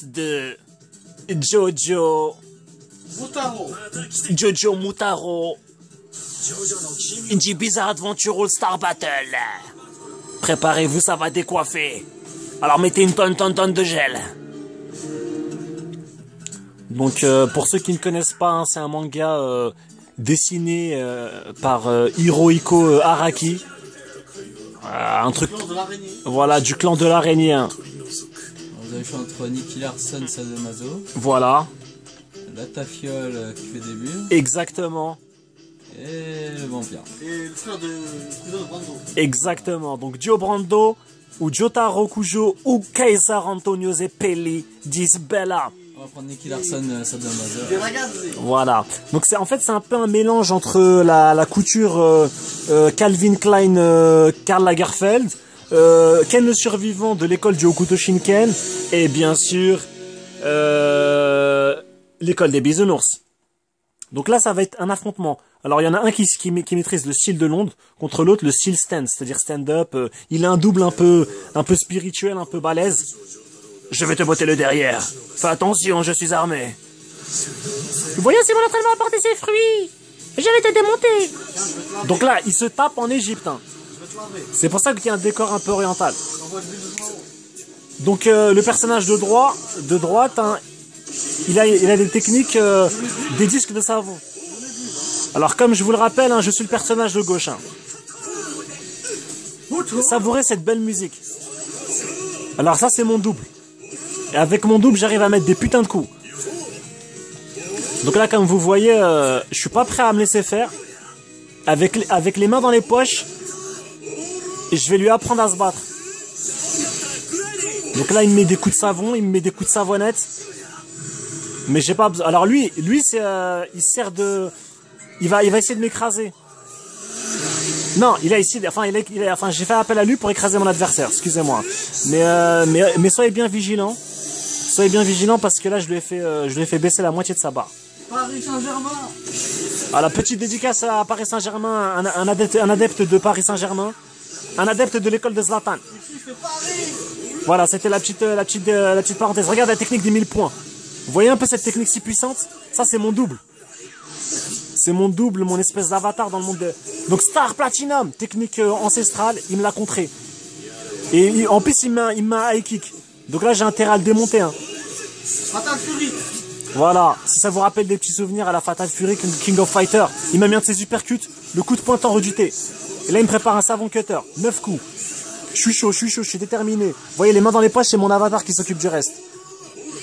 de Jojo Mutaro Indie Bizarre Adventure All Star Battle. Préparez-vous, ça va décoiffer. Alors mettez une tonne de gel. Donc pour ceux qui ne connaissent pas, hein, c'est un manga dessiné par Hirohiko Araki. Un truc, voilà, du clan de l'araignée. Hein. Vous avez fait entre Nicky Larson, Sadomaso. Voilà. La Tafiole qui fait des bulles. Exactement. Et le vampire. Et le frère de Brando. Exactement. Donc Dio Brando ou Jotaro Kujo ou Kaiser Antonio Zeppeli Disbella. On va prendre Nicky Larson, Sadomaso. Voilà. Donc c'est en fait c'est un peu un mélange entre la couture Calvin Klein Karl Lagerfeld, Ken le survivant de l'école du Hokuto Shinken et bien sûr l'école des bisounours. Donc là ça va être un affrontement. Alors il y en a un qui maîtrise le style de Londres contre l'autre le style stand, c'est-à-dire stand-up. Il a un double un peu spirituel, un peu balèze. Je vais te botter le derrière. Fais attention, je suis armé. Vous voyez si mon entraînement a porté ses fruits. Je vais te démonter. Donc là, il se tape en Égypte. Hein. C'est pour ça qu'il y a un décor un peu oriental. Donc le personnage de droite, hein, il a des techniques, des disques de savon. Alors comme je vous le rappelle, hein, je suis le personnage de gauche. Hein. Savourez cette belle musique. Alors ça c'est mon double. Et avec mon double, j'arrive à mettre des putains de coups. Donc là, comme vous voyez, je suis pas prêt à me laisser faire. Avec les mains dans les poches, je vais lui apprendre à se battre. Donc là, il me met des coups de savon, il me met des coups de savonnette. Mais j'ai pas besoin. Alors lui, c'est, il sert de, il va essayer de m'écraser. Non, enfin, j'ai fait appel à lui pour écraser mon adversaire. Excusez-moi. Mais soyez bien vigilants. Soyez bien vigilants parce que là, je lui ai fait baisser la moitié de sa barre. Paris Saint-Germain. Ah, la petite dédicace à Paris Saint-Germain, un adepte de Paris Saint-Germain, un adepte de l'école de Zlatan. Voilà, c'était la petite parenthèse. Regarde la technique des 1000 points. Vous voyez un peu cette technique si puissante? Ça, c'est mon double. C'est mon double, mon espèce d'avatar dans le monde de... Donc Star Platinum, technique ancestrale, il me l'a contré. Et en plus, il m'a un high kick. Donc là, j'ai intérêt à le démonter. Hein. Fatal Fury. Voilà, si ça vous rappelle des petits souvenirs à la Fatal Fury King of Fighter, il m'a mis un de ses uppercuts, le coup de pointant redouté. Et là, il me prépare un savon cutter, 9 coups. Je suis chaud, je suis déterminé. Vous voyez, les mains dans les poches, c'est mon avatar qui s'occupe du reste.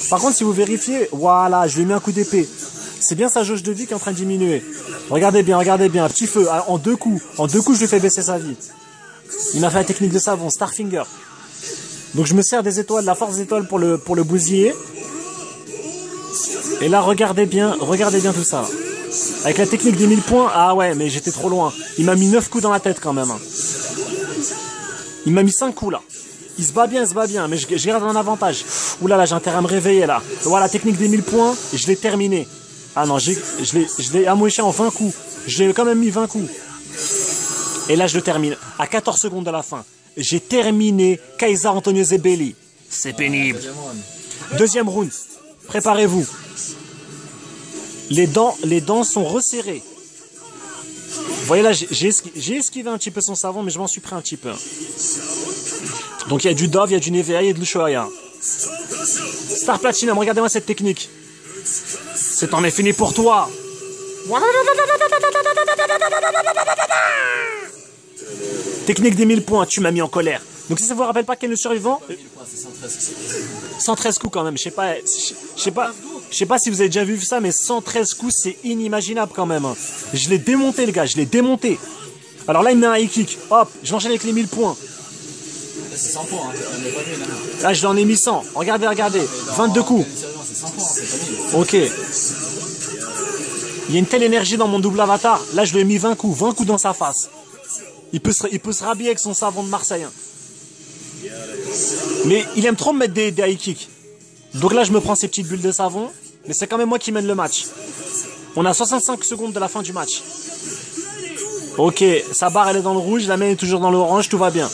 Par contre, si vous vérifiez, voilà, je lui ai mis un coup d'épée. C'est bien sa jauge de vie qui est en train de diminuer. Regardez bien, un petit feu, en 2 coups. En 2 coups, je lui fais baisser sa vie. Il m'a fait la technique de savon, Starfinger. Donc je me sers des étoiles, la force des étoiles pour le bousiller. Et là, regardez bien tout ça. Avec la technique des 1000 points, ah ouais, mais j'étais trop loin. Il m'a mis 9 coups dans la tête quand même. Hein. Il m'a mis 5 coups là. Il se bat bien, mais je garde un avantage. Ouh là, j'ai intérêt à me réveiller là. Voilà, technique des 1000 points, et je l'ai terminé. Ah non, je l'ai amoché en 20 coups. J'ai quand même mis 20 coups. Et là, je le termine. À 14 secondes de la fin. J'ai terminé Kaiser Antonio Zeppeli. C'est pénible. Deuxième round. Préparez-vous. Les dents sont resserrées. Vous voyez là, j'ai esquivé un petit peu son savon, mais je m'en suis pris un petit peu. Donc il y a du Dove, il y a du Nevea, il y a de l'Ushuaïa. Star Platinum, regardez-moi cette technique. C'est temps est fini pour toi. Technique des 1000 points, tu m'as mis en colère. Donc si ça vous rappelle pas Ken le survivant, 113 coups quand même. Je sais pas si vous avez déjà vu ça, mais 113 coups c'est inimaginable quand même. Je l'ai démonté le gars, je l'ai démonté. Alors là il me met un high kick, hop, je l'enchaîne avec les 1000 points. Là c'est 100 points, hein. Là je l'en ai mis 100. Regardez, 22 coups. Ok. Il y a une telle énergie dans mon double avatar. Là je lui ai mis 20 coups dans sa face. Il peut se rhabiller avec son savon de Marseille. Hein. Mais il aime trop me mettre des high kicks. Donc là je me prends ces petites bulles de savon. Mais c'est quand même moi qui mène le match. On a 65 secondes de la fin du match. Ok, sa barre elle est dans le rouge, la mienne est toujours dans l'orange, tout va bien.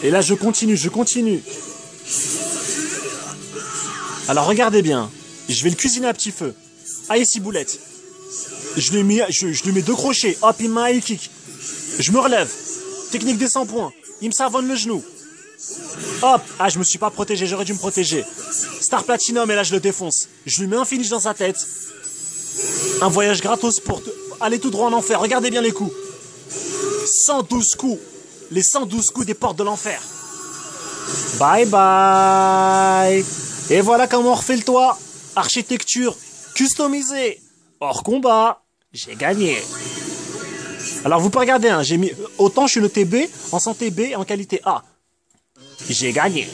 Et là, je continue, je continue. Alors, regardez bien. Je vais le cuisiner à petit feu. Ah, ici, boulette. Je lui mets 2 crochets. Hop, il m'a high kick. Je me relève. Technique des 100 points. Il me savonne le genou. Hop. Ah, je me suis pas protégé, j'aurais dû me protéger. Star Platinum, et là, je le défonce. Je lui mets un finish dans sa tête. Un voyage gratos pour aller tout droit en enfer. Regardez bien les coups. 112 coups. Les 112 coups des portes de l'enfer. Bye bye. Et voilà comment on refait le toit. Architecture customisée. Hors combat. J'ai gagné. Alors vous pouvez regarder, hein, j'ai mis autant je suis noté B en santé B et en qualité A. J'ai gagné.